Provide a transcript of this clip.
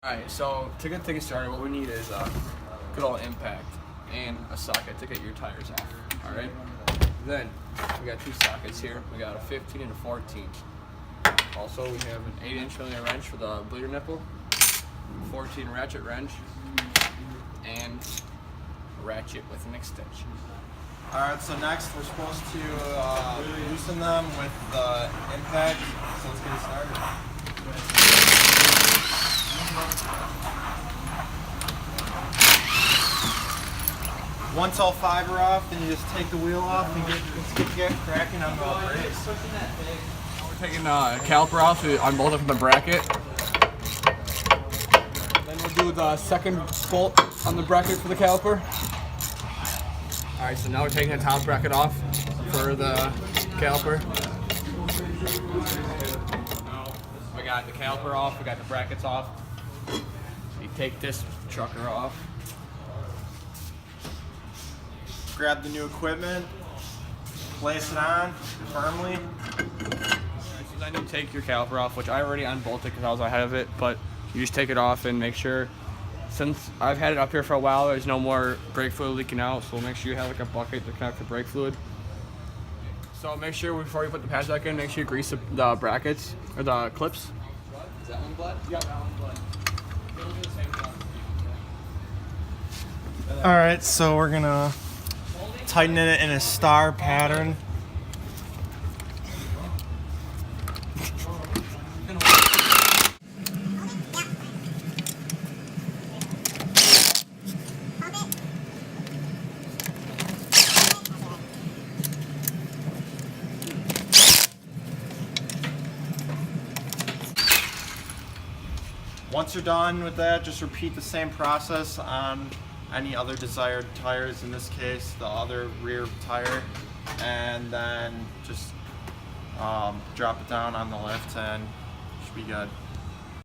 Alright, so to get things started, what we need is a good old impact and a socket to get your tires off. Alright? Then, we got two sockets here. We got a 15 and a 14. Also, we have an 8-inch linear wrench for the bleeder nipple, 14 ratchet wrench, and a ratchet with an extension. Alright, so next we're supposed to loosen them with the impact, so let's get it started. Once all five are off, then you just take the wheel off and get cracking on the brakes. We're taking the caliper off to unbolt it from the bracket. Then we'll do the second bolt on the bracket for the caliper. Alright, so now we're taking the top bracket off for the caliper. We got the caliper off, we got the brackets off. You take this trucker off. Grab the new equipment, place it on firmly. So then you take your caliper off, which I already unbolted because I was ahead of it, but you just take it off and make sure, since I've had it up here for a while, there's no more brake fluid leaking out, so make sure you have like a bucket to connect the brake fluid. So make sure before you put the pads back in, make sure you grease the brackets, or the clips. Is that one blood? Yep, that one's blood. It'll do the same thing. Alright, so we're gonna tighten it in a star pattern. Once you're done with that, just repeat the same process on any other desired tires, in this case the other rear tire, and then just drop it down on the lift and it should be good.